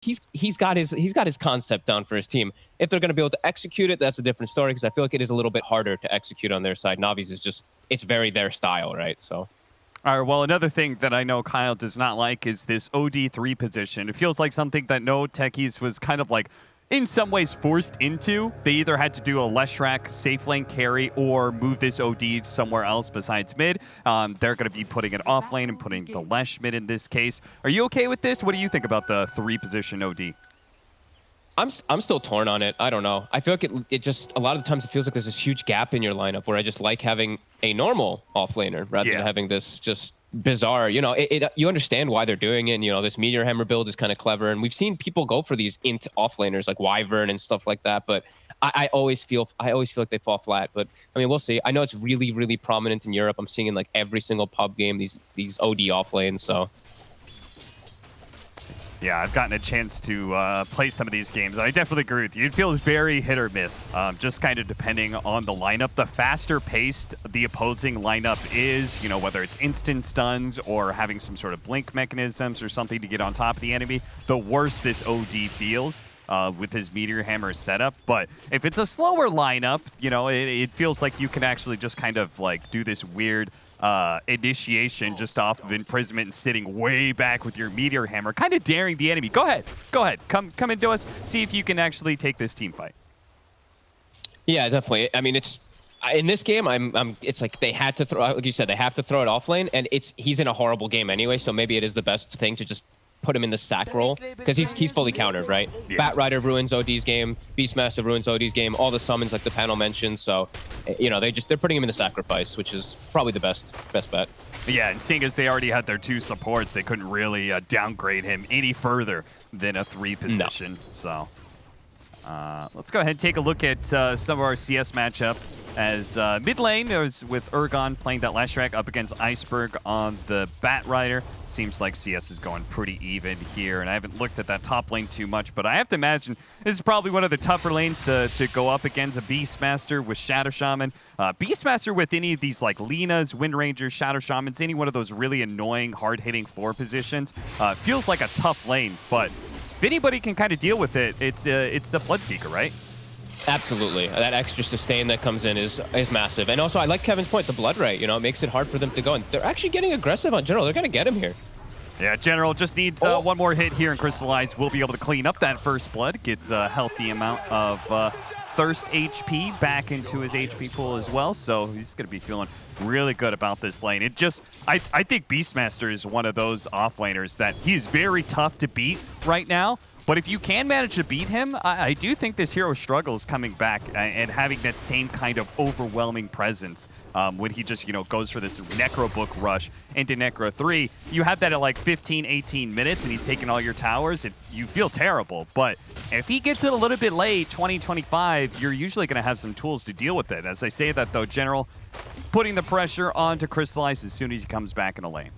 he's got his concept down for his team. If they're going to be able to execute it, that's a different story, because I feel like it is a little bit harder to execute on their side. Navi's is just, it's very their style, right? So. All right, well, another thing that I know Kyle does not like is this OD3 position. It feels like something that no Techies was kind of like, in some ways, forced into. They either had to do a Leshrac safe lane carry or move this OD somewhere else besides mid. They're going to be putting it off lane and putting the Lesh mid in this case. Are you okay with this? What do you think about the 3-position OD? I'm still torn on it. I don't know. I feel like it just, a lot of the times it feels like there's this huge gap in your lineup where I just like having a normal offlaner rather than having this just bizarre, you know, you understand why they're doing it. And, you know, this Meteor Hammer build is kind of clever. And we've seen people go for these int offlaners like Wyvern and stuff like that. But I always feel like they fall flat. But I mean, we'll see. I know it's really, really prominent in Europe. I'm seeing in like every single pub game, these OD offlanes. So. Yeah, I've gotten a chance to play some of these games. I definitely agree with you. It feels very hit or miss, just kind of depending on the lineup. The faster paced the opposing lineup is, you know, whether it's instant stuns or having some sort of blink mechanisms or something to get on top of the enemy, the worse this OD feels with his Meteor Hammer setup. But if it's a slower lineup, you know, it feels like you can actually just kind of like do this weird initiation just off of imprisonment and sitting way back with your Meteor Hammer, kind of daring the enemy. Go ahead, come into us, see if you can actually take this team fight. Yeah, definitely. I mean, it's in this game, it's like they had to throw, like you said, they have to throw it off lane, and he's in a horrible game anyway, so maybe it is the best thing to just put him in the sack role, because he's fully countered, right? Yeah. Bat Rider ruins OD's game, Beastmaster ruins OD's game, all the summons like the panel mentioned, so you know, they're putting him in the sacrifice, which is probably the best bet. Yeah, and seeing as they already had their 2 supports, they couldn't really downgrade him any further than a 3 position. No. So let's go ahead and take a look at some of our CS matchup. As mid lane is with Urgon playing that Leshrac up against Iceberg on the Bat Rider. Seems like CS is going pretty even here, and I haven't looked at that top lane too much, but I have to imagine this is probably one of the tougher lanes to go up against a Beastmaster with Shadow Shaman. Beastmaster with any of these like Linas, Wind Rangers, Shadow Shamans, any one of those really annoying, hard-hitting 4 positions. Feels like a tough lane, but if anybody can kind of deal with it, it's the Bloodseeker, right? Absolutely. That extra sustain that comes in is massive. And also, I like Kevin's point, the Blood Right, you know, it makes it hard for them to go. And they're actually getting aggressive on General. They're going to get him here. Yeah, General just needs one more hit here, and Crystallize will be able to clean up that first blood. Gets a healthy amount of Thirst HP back into his HP pool as well. So he's going to be feeling really good about this lane. It just, I think Beastmaster is one of those offlaners that he's very tough to beat right now. But if you can manage to beat him, I do think this hero struggles coming back and having that same kind of overwhelming presence when he just, you know, goes for this Necro Book rush into Necro 3. You have that at like 15, 18 minutes and he's taking all your towers. You feel terrible. But if he gets it a little bit late, 20, 25, you're usually going to have some tools to deal with it. As I say that, though, General putting the pressure onto Crystallize as soon as he comes back in a lane.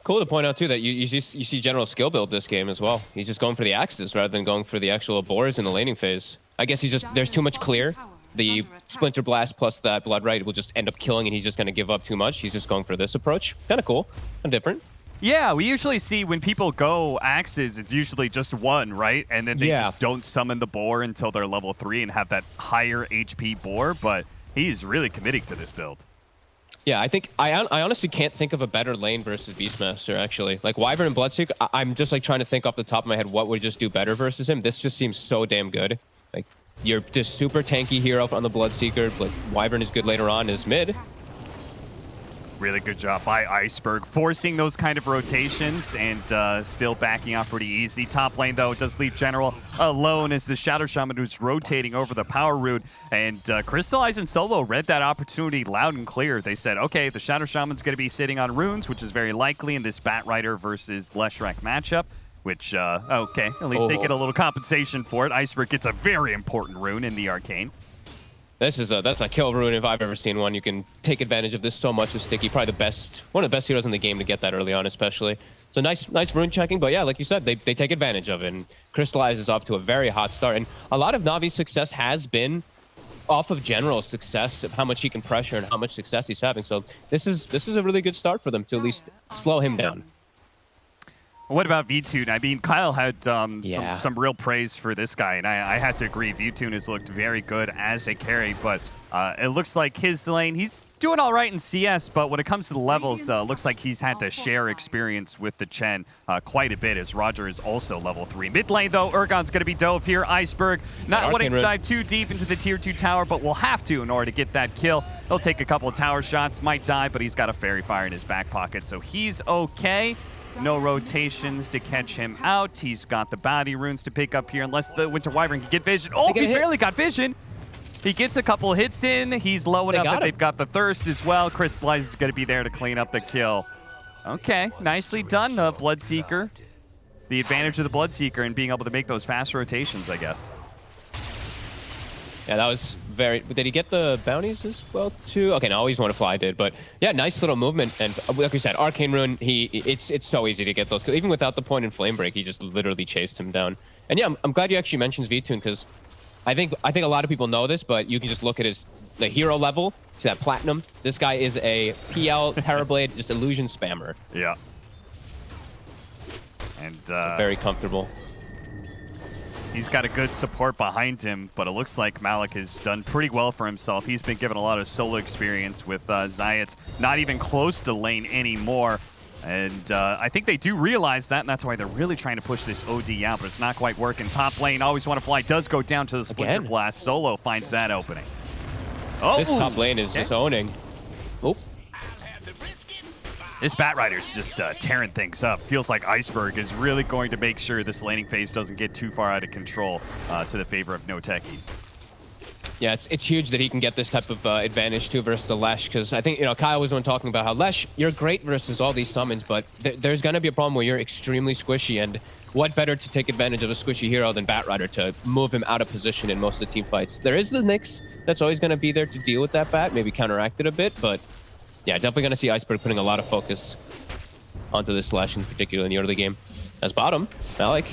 Cool to point out, too, that you see General skill build this game as well. He's just going for the axes rather than going for the actual boars in the laning phase. I guess there's too much clear. The Splinter Blast plus that Blood Right will just end up killing, and he's just going to give up too much. He's just going for this approach. Kind of cool and different. Yeah, we usually see when people go axes, it's usually just one, right? And then they just don't summon the boar until they're level 3 and have that higher HP boar, but he's really committing to this build. Yeah, I think I honestly can't think of a better lane versus Beastmaster, actually. Like Wyvern and Bloodseeker, I'm just like trying to think off the top of my head what would just do better versus him. This just seems so damn good. Like, you're just super tanky hero on the Bloodseeker. Like, Wyvern is good later on as mid. Really good job by Iceberg, forcing those kind of rotations and still backing off pretty easy. Top lane, though, does leave General alone as the Shadow Shaman who's rotating over the Power Root. And Crystallize and Solo read that opportunity loud and clear. They said, okay, the Shadow Shaman's going to be sitting on runes, which is very likely in this Bat Rider versus Leshrac matchup. Which, okay, at least they get a little compensation for it. Iceberg gets a very important rune in the Arcane. That's a kill rune if I've ever seen one. You can take advantage of this so much with Sticky. Probably one of the best heroes in the game to get that early on, especially. So nice rune checking, but yeah, like you said, they take advantage of it. And Crystallize is off to a very hot start. And a lot of Navi's success has been off of General's success, of how much he can pressure and how much success he's having. So this is a really good start for them to at least slow him down. What about Vtune? I mean, Kyle had some real praise for this guy, and I had to agree. Vtune has looked very good as a carry, but it looks like his lane, he's doing all right in CS, but when it comes to the levels, looks like he's had to share experience with the Chen quite a bit, as Roger is also level 3. Mid lane, though, Ergon's going to be dove here. Iceberg not wanting to dive too deep into the tier 2 tower, but will have to in order to get that kill. He'll take a couple of tower shots, might die, but he's got a Fairy Fire in his back pocket, so he's okay. No rotations to catch him out. He's got the bounty runes to pick up here, unless the Winter Wyvern can get vision. Oh, he barely got vision. He gets a couple hits in. He's low enough that they've got the thirst as well. Crystallize is going to be there to clean up the kill. Okay, nicely done, the Bloodseeker. The advantage of the Bloodseeker and being able to make those fast rotations, I guess. Yeah, that was very... Did he get the bounties as well, too? Okay, no, Always Want to Fly did, but yeah, nice little movement. And like we said, Arcane Rune, it's so easy to get those. Even without the point in Flame Break, he just literally chased him down. And yeah, I'm glad you actually mentioned Vtune, because I think a lot of people know this, but you can just look at the hero level, to that Platinum. This guy is a PL, Terrorblade, just illusion spammer. Yeah. And very comfortable. He's got a good support behind him, but it looks like Malik has done pretty well for himself. He's been given a lot of solo experience with Zayats, not even close to lane anymore. And I think they do realize that, and that's why they're really trying to push this OD out, but it's not quite working. Top lane, Always Want to Fly, does go down to the Splinter Blast. Solo finds that opening. Oh, this top lane is just owning. Oh. This Batrider's just tearing things up. Feels like Iceberg is really going to make sure this laning phase doesn't get too far out of control to the favor of no Techies. Yeah, it's huge that he can get this type of advantage too versus the Lesh, because I think, Kyle was the one talking about how Lesh, you're great versus all these summons, but there's going to be a problem where you're extremely squishy, and what better to take advantage of a squishy hero than Batrider to move him out of position in most of the team fights. There is the Nyx that's always going to be there to deal with that Bat, maybe counteract it a bit, but yeah, definitely going to see Iceberg putting a lot of focus onto this Lesh in particular in the early game. As bottom, Malik.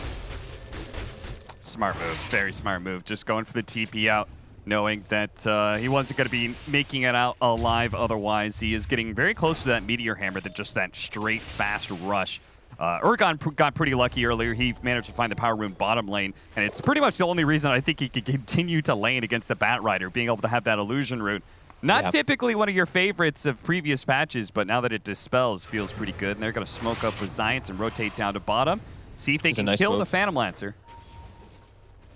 Smart move, very smart move. Just going for the TP out, knowing that he wasn't going to be making it out alive otherwise. He is getting very close to that Meteor Hammer, than just that straight, fast rush. Ergon got pretty lucky earlier. He managed to find the Power Rune bottom lane, and it's pretty much the only reason I think he could continue to lane against the Batrider, being able to have that Illusion Rune. Not typically one of your favorites of previous patches, but now that it dispels, feels pretty good. And they're going to smoke up with Zayats and rotate down to bottom. See if they can kill the Phantom Lancer.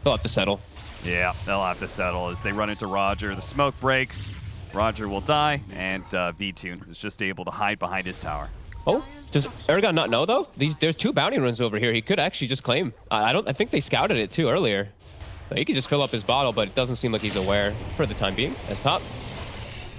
They'll have to settle. Yeah, they'll have to settle as they run into Roger. The smoke breaks. Roger will die, and Vtune is just able to hide behind his tower. Oh, does Ergon not know, though? There's 2 bounty runes over here. He could actually just claim. I think they scouted it, too, earlier. So he could just fill up his bottle, but it doesn't seem like he's aware for the time being. As top.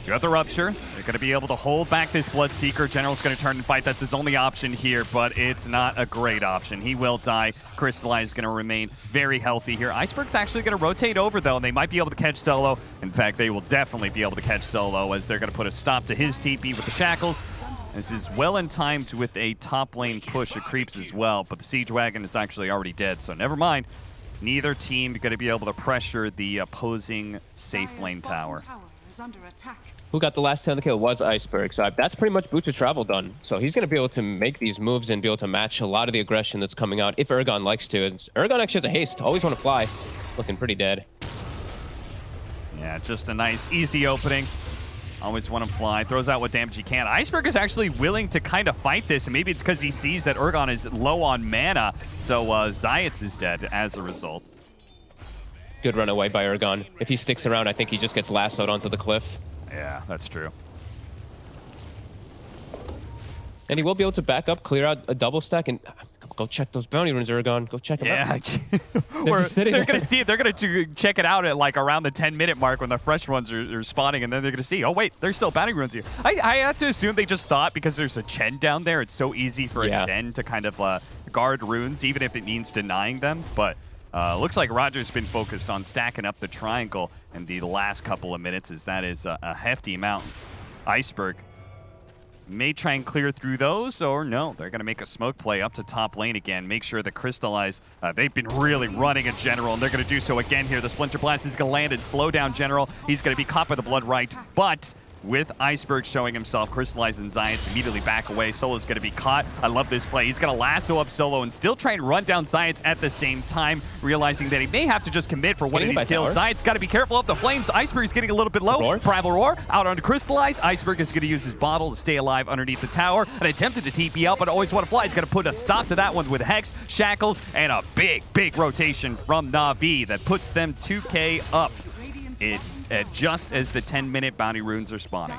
You got the Rupture. They're going to be able to hold back this Bloodseeker. General's going to turn and fight. That's his only option here, but it's not a great option. He will die. Crystallize is going to remain very healthy here. Iceberg's actually going to rotate over, though, and they might be able to catch Solo. In fact, they will definitely be able to catch Solo, as they're going to put a stop to his TP with the Shackles. This is well in timed with a top lane push of creeps as well, but the Siege Wagon is actually already dead, so never mind. Neither team going to be able to pressure the opposing safe lane tower. Who got the last 10 on the kill was Iceberg, so that's pretty much boot to travel done. So he's going to be able to make these moves and be able to match a lot of the aggression that's coming out if Ergon likes to. And Ergon actually has a haste. Always Want to Fly. Looking pretty dead. Yeah, just a nice, easy opening. Always Want to Fly. Throws out what damage he can. Iceberg is actually willing to kind of fight this, and maybe it's because he sees that Ergon is low on mana, so Zayats is dead as a result. Good run away by Ergon. If he sticks around, I think he just gets lassoed onto the cliff. Yeah, that's true. And he will be able to back up, clear out a double stack, and go check those bounty runes, Ergon. Go check them out. They're going to see it. They're going to check it out at like around the 10-minute mark when the fresh ones are spawning, and then they're going to see, oh, wait, there's still bounty runes here. I have to assume they just thought because there's a Chen down there, it's so easy for a Chen to kind of guard runes, even if it means denying them. But looks like Roger's been focused on stacking up the triangle in the last couple of minutes, as that is a hefty amount. Iceberg may try and clear through those, or no, they're going to make a smoke play up to top lane again, make sure that Crystallize, they've been really running at General, and they're going to do so again here. The Splinter Blast is going to land and slow down General. He's going to be caught by the Blood Right, but with Iceberg showing himself. Crystallize and Zayats immediately back away. Solo's going to be caught. I love this play. He's going to lasso up Solo and still try and run down Zayats at the same time, realizing that he may have to just commit for one of these kills. Zayats got to be careful of the flames. Iceberg is getting a little bit low. Primal Roar out onto Crystallize. Iceberg is going to use his bottle to stay alive underneath the tower and attempted to TP out, but always want to fly. He's going to put a stop to that one with Hex, Shackles, and a big rotation from Na'Vi that puts them 2K up. Just as the 10-minute bounty runes are spawning.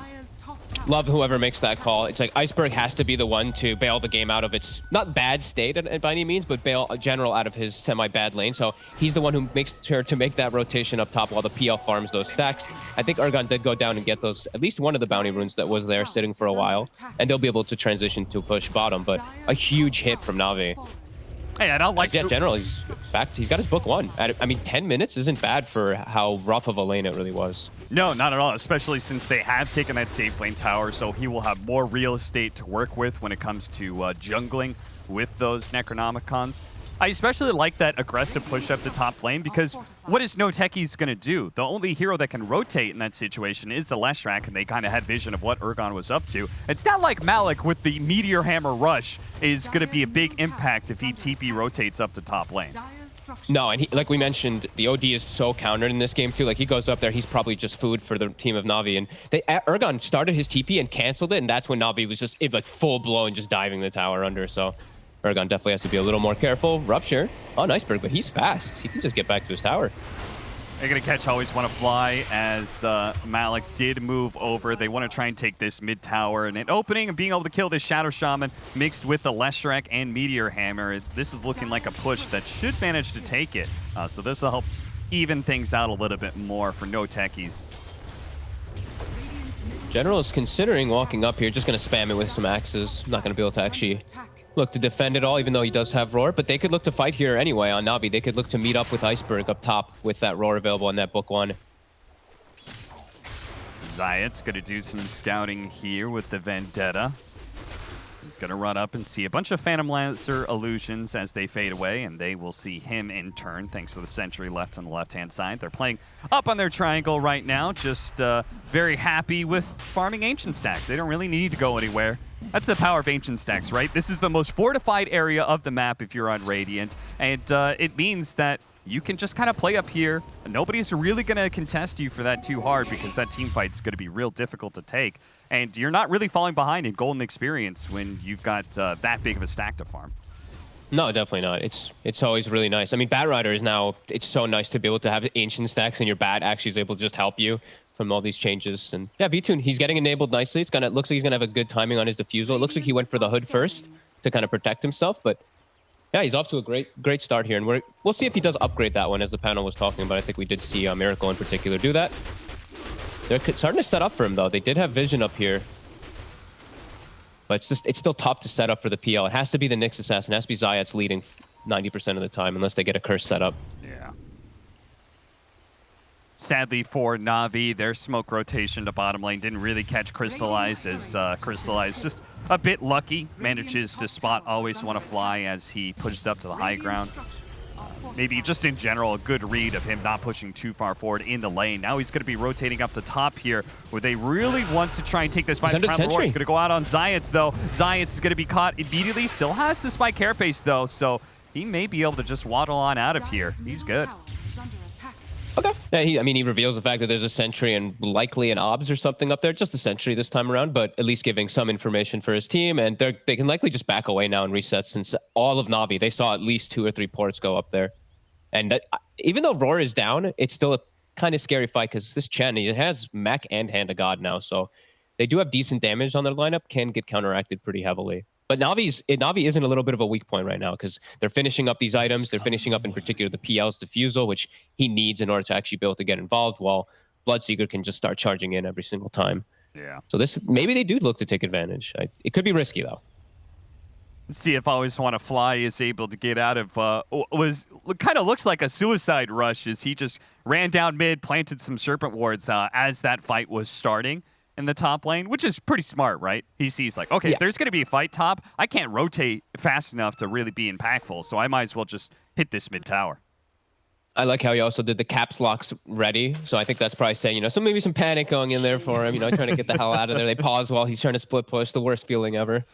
Love whoever makes that call. It's like Iceberg has to be the one to bail the game out of its not bad state by any means, but bail a general out of his semi-bad lane. So he's the one who makes sure to make that rotation up top while the PL farms those stacks. I think Ergon did go down and get those, at least one of the bounty runes that was there sitting for a while, and they'll be able to transition to push bottom. But a huge hit from Na'Vi. Hey, I don't like yeah, general, he's back. He's got his book one. I mean, 10 minutes isn't bad for how rough of a lane it really was. No, not at all, especially since they have taken that safe lane tower, so he will have more real estate to work with when it comes to jungling with those Necronomicons. I especially like that aggressive push up to top lane because what is no Techies going to do? The only hero that can rotate in that situation is the Leshrac, and they kind of had vision of what Ergon was up to. It's not like Malik with the Meteor Hammer Rush is going to be a big impact if he TP rotates up to top lane. No, and like we mentioned, the OD is so countered in this game too. Like he goes up there, he's probably just food for the team of Na'Vi. And Ergon started his TP and canceled it, and that's when Na'Vi was just like full blown just diving the tower under. So Ergon definitely has to be a little more careful. Rupture on Iceberg, but he's fast. He can just get back to his tower. They're going to catch Always Want to Fly as Malik did move over. They want to try and take this mid tower. And an opening and being able to kill this Shadow Shaman mixed with the Leshrac and Meteor Hammer. This is looking like a push that should manage to take it. So this will help even things out a little bit more for no Techies. General is considering walking up here, just going to spam it with some axes. Not going to be able to actually look to defend it all, even though he does have Roar. But they could look to fight here anyway on Na'Vi. They could look to meet up with Iceberg up top with that Roar available in that book one. Zayat's going to do some scouting here with the Vendetta. He's going to run up and see a bunch of Phantom Lancer illusions as they fade away, and they will see him in turn, thanks to the sentry left on the left-hand side. They're playing up on their triangle right now, just very happy with farming Ancient Stacks. They don't really need to go anywhere. That's the power of Ancient Stacks, right? This is the most fortified area of the map if you're on Radiant, and it means that you can just kind of play up here. Nobody's really going to contest you for that too hard because that team fight's going to be real difficult to take. And you're not really falling behind in golden experience when you've got that big of a stack to farm. No, definitely not. It's always really nice. I mean, Bat Rider is now, it's so nice to be able to have Ancient Stacks and your Bat actually is able to just help you from all these changes. And yeah, V-Tune, he's getting enabled nicely. It looks like he's going to have a good timing on his defusal. It looks like he went for the hood first to kind of protect himself, but yeah, he's off to a great start here, and we'll see if he does upgrade that one, as the panel was talking about. I think we did see Miracle in particular do that. They're starting to set up for him, though. They did have vision up here, but it's still tough to set up for the PL. It has to be the Nyx Assassin. It has to be Zayat's leading 90% of the time, unless they get a curse set up. Yeah. Sadly for Na'Vi, their smoke rotation to bottom lane didn't really catch Crystallize, as Crystallize just a bit lucky, manages to spot Always Want to Fly as he pushes up to the high ground. Maybe just in general, a good read of him not pushing too far forward in the lane. Now he's going to be rotating up to top here, where they really want to try and take this fight. He's going to go out on Zayats, though. Zayats is going to be caught immediately. Still has the spike carapace, though, so he may be able to just waddle on out of here. He's good. Okay. Yeah, he reveals the fact that there's a sentry and likely an obs or something up there. Just a sentry this time around, but at least giving some information for his team. And they can likely just back away now and reset, since all of Na'Vi, they saw at least 2 or 3 ports go up there. And even though Roar is down, it's still a kind of scary fight because this Chen, he has Mech and Hand of God now. So they do have decent damage on their lineup, can get counteracted pretty heavily. But Na'Vi is in a little bit of a weak point right now because they're finishing up these items. They're finishing up in particular the PL's defusal, which he needs in order to actually be able to get involved, while Bloodseeker can just start charging in every single time. Yeah. So maybe they do look to take advantage. It could be risky, though. Let's see if Always Want to Fly is able to get out of kind of looks like a suicide rush as he just ran down mid, planted some Serpent Wards as that fight was starting in the top lane, which is pretty smart, right? He sees like, okay, there's going to be a fight top. I can't rotate fast enough to really be impactful, so I might as well just hit this mid tower. I like how he also did the caps locks ready. So I think that's probably saying, you know, maybe some panic going in there for him, you know, trying to get the hell out of there. They pause while he's trying to split push. The worst feeling ever.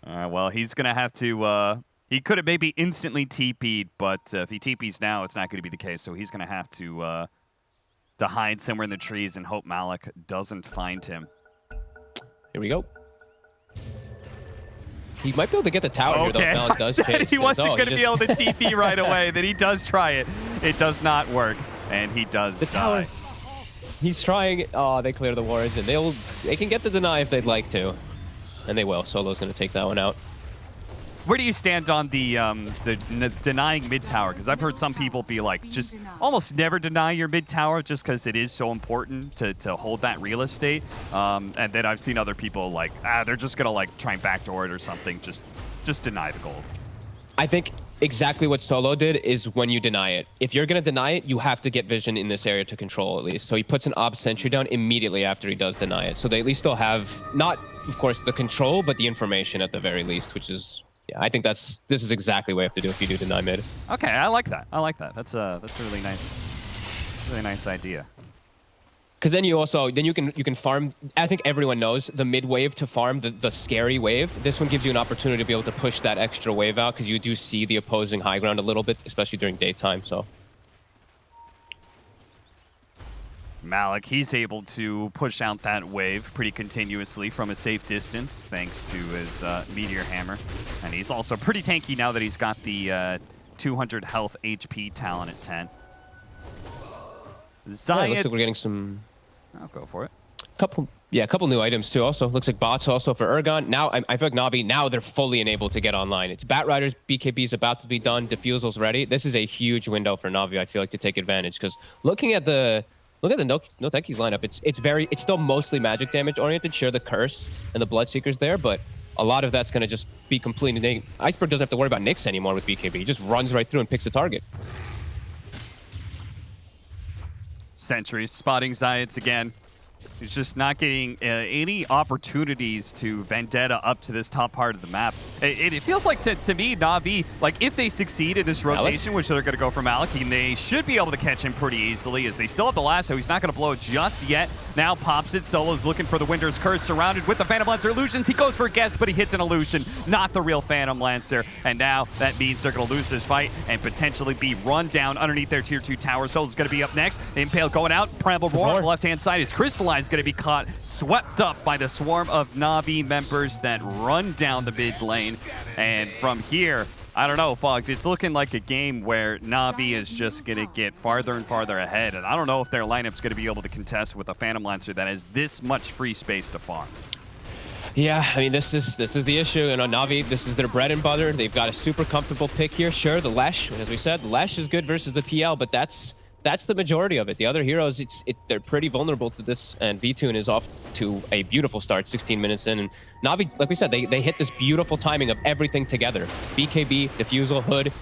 All right, well, he's going to have to, he could have maybe instantly TP'd, but if he TP's now, it's not going to be the case. So he's going to have to hide somewhere in the trees and hope Malik doesn't find him. Here we go. He might be able to get the tower here, though. Malik does chase. He wasn't going to be able to TP right away. Then he does try it. It does not work, and he does die. Tower. He's trying. Oh, they clear the wards, and they can get the deny if they'd like to, and they will. Solo's going to take that one out. Where do you stand on the denying mid tower? Because I've heard some people be like, just almost never deny your mid tower just because it is so important to hold that real estate. And then I've seen other people like, they're just gonna like try and backdoor it or something. Just deny the gold. I think exactly what Solo did is when you deny it. If you're gonna deny it, you have to get vision in this area to control at least. So he puts an ob sentry down immediately after he does deny it. So they at least still have not, of course, the control, but the information at the very least, which is. Yeah, I think this is exactly what you have to do if you do deny mid. Okay, I like that. I like that. That's a really nice idea. Because then you can farm. I think everyone knows the mid wave to farm the scary wave. This one gives you an opportunity to be able to push that extra wave out because you do see the opposing high ground a little bit, especially during daytime. So. Malik, he's able to push out that wave pretty continuously from a safe distance thanks to his Meteor Hammer. And he's also pretty tanky now that he's got the 200 health HP talent at 10. Looks like we're getting some... I'll go for it. A couple new items too also. Looks like bots also for Ergon. Now, I feel like Na'Vi, now they're fully enabled to get online. It's Bat Riders, BKB is about to be done, Diffusal's ready. This is a huge window for Na'Vi, I feel like, to take advantage. Because looking at the... Look at the no Techies lineup. It's still mostly magic damage oriented. Sure, the curse and the Bloodseeker's there, but a lot of that's going to just be completely. Iceberg doesn't have to worry about Nyx anymore with BKB. He just runs right through and picks a target. Sentries spotting Zayats again. He's just not getting any opportunities to Vendetta up to this top part of the map. It feels like to me, Na'Vi, like if they succeed in this rotation, which they're going to go for Malik, and they should be able to catch him pretty easily as they still have the lasso. He's not going to blow it just yet. Now pops it. Solo's looking for the Winter's Curse, surrounded with the Phantom Lancer illusions. He goes for a guess, but he hits an illusion, not the real Phantom Lancer. And now that means they're going to lose this fight and potentially be run down underneath their tier 2 tower. Solo's going to be up next. Impale going out. Bramble Roar on the left-hand side is Crystallized, going to be caught, swept up by the swarm of Na'Vi members that run down the mid lane. And from here, I don't know, Fogged, it's looking like a game where Na'Vi is just going to get farther and farther ahead. And I don't know if their lineup's going to be able to contest with a Phantom Lancer that has this much free space to farm. Yeah, I mean, this is the issue. You know, Na'Vi, this is their bread and butter. They've got a super comfortable pick here. Sure, the Lesh, as we said, the Lesh is good versus the PL, but that's the majority of it. The other heroes, they're pretty vulnerable to this, and Vtune is off to a beautiful start, 16 minutes in. And Na'Vi, like we said, they hit this beautiful timing of everything together. BKB, Diffusal, Hood,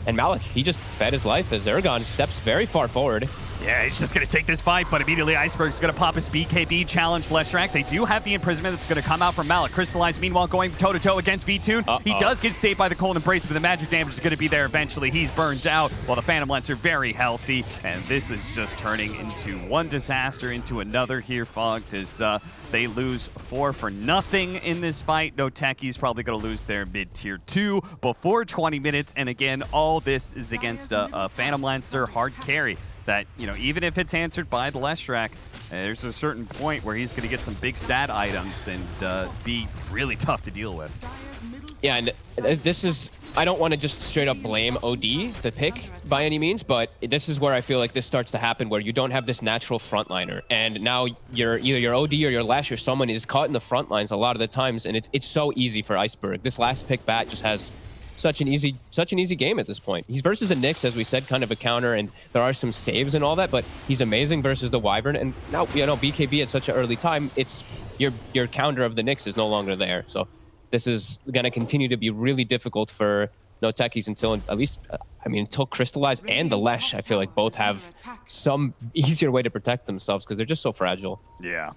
and Malik, he just fed his life as Ergon steps very far forward. Yeah, he's just going to take this fight, but immediately Iceberg's going to pop his BKB challenge Leshrac. They do have the imprisonment that's going to come out from Malik. Crystallized, meanwhile, going toe-to-toe against Vtune. He does get saved by the Cold Embrace, but the magic damage is going to be there eventually. He's burned out, while the Phantom Lancer very healthy, and this is just turning into one disaster into another here, Fogged, as they lose 4-0 in this fight. No Techies probably going to lose their mid-tier 2 before 20 minutes, and again, all this is against a Phantom Lancer hard carry. That, you know, even if it's answered by the Leshrac, there's a certain point where he's going to get some big stat items and be really tough to deal with. Yeah, and this is, I don't want to just straight up blame OD, the pick, by any means, but this is where I feel like this starts to happen, where you don't have this natural frontliner, and now either your OD or your Lash or someone is caught in the front lines a lot of the times, and it's so easy for Iceberg. This last pick Bat just has such an easy game at this point. He's versus a Nyx, as we said, kind of a counter, and there are some saves and all that, but he's amazing versus the Wyvern. And now, you know, BKB at such an early time, it's your counter of the Nyx is no longer there. So this is going to continue to be really difficult for no Techies until at least, I mean, until Crystallize and the Lesh, I feel like both have some easier way to protect themselves because they're just so fragile. Yeah.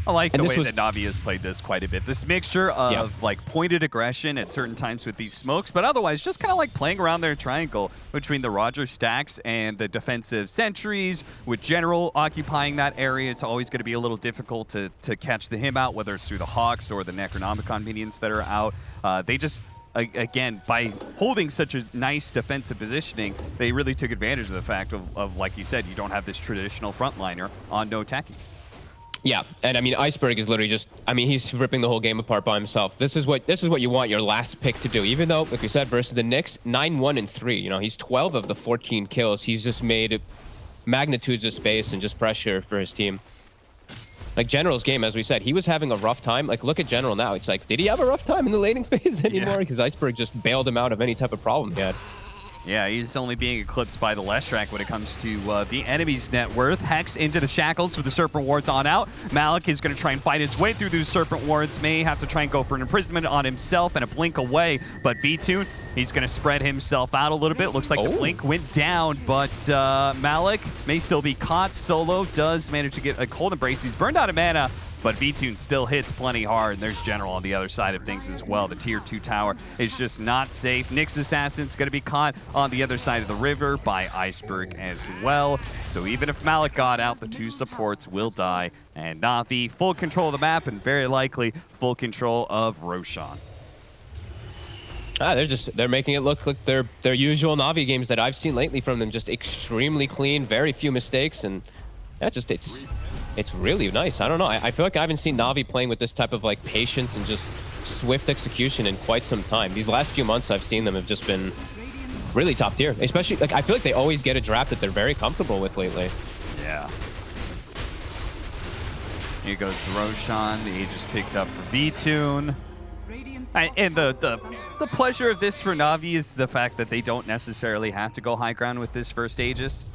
I like the way was, that Navi has played this quite a bit. This mixture of like pointed aggression at certain times with these smokes, but otherwise just kind of like playing around their triangle between the Roger stacks and the defensive sentries. With General occupying that area, it's always going to be a little difficult to catch him out, whether it's through the Hawks or the Necronomicon minions that are out. They just, again, by holding such a nice defensive positioning, they really took advantage of the fact of like you said, you don't have this traditional frontliner on no Techies. Yeah, and I mean, Iceberg is literally just, I mean, he's ripping the whole game apart by himself. This is what you want your last pick to do. Even though, like we said, versus the Knicks, 9-1-3. You know, he's 12 of the 14 kills. He's just made magnitudes of space and just pressure for his team. Like General's game, as we said, he was having a rough time. Like, look at General now. It's like, did he have a rough time in the laning phase anymore? Because Iceberg just bailed him out of any type of problem he had. Yeah, he's only being eclipsed by the Leshrac when it comes to the enemy's net worth. Hex into the shackles with the Serpent Wards on out. Malik is going to try and fight his way through those Serpent Wards. May have to try and go for an imprisonment on himself and a blink away. But V-Tune, he's going to spread himself out a little bit. Looks like the blink went down, but Malik may still be caught. Solo does manage to get a cold embrace. He's burned out of mana, but V-Tune still hits plenty hard, and there's General on the other side of things as well. The tier 2 tower is just not safe. Nyx Assassin's going to be caught on the other side of the river by Iceberg as well. So even if Malik got out, the 2 supports will die, and Navi full control of the map and very likely full control of Roshan. They're making it look like their usual Navi games that I've seen lately from them. Just extremely clean, very few mistakes, and that just it's really nice. I don't know. I feel like I haven't seen Navi playing with this type of like patience and just swift execution in quite some time. These last few months I've seen them have just been really top tier. Especially, like, I feel like they always get a draft that they're very comfortable with lately. Yeah. Here goes the Roshan. The Aegis picked up for V-Tune. And the pleasure of this for Navi is the fact that they don't necessarily have to go high ground with this first Aegis.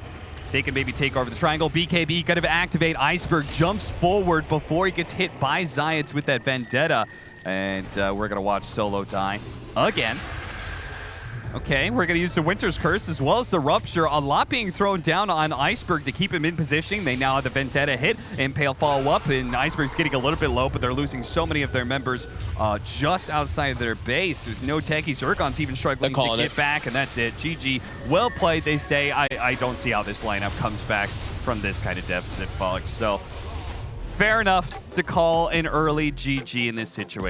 They can maybe take over the triangle. BKB going to activate. Iceberg jumps forward before he gets hit by Zayats with that Vendetta. And we're going to watch Solo die again. Okay, we're going to use the Winter's Curse as well as the Rupture. A lot being thrown down on Iceberg to keep him in positioning. They now have the Vendetta hit. Impale follow up, and Iceberg's getting a little bit low, but they're losing so many of their members just outside of their base. With no Techies. Urgon's even struggling to get back, and that's it. GG. Well played, they say. I don't see how this lineup comes back from this kind of deficit, folks. So, fair enough to call an early GG in this situation.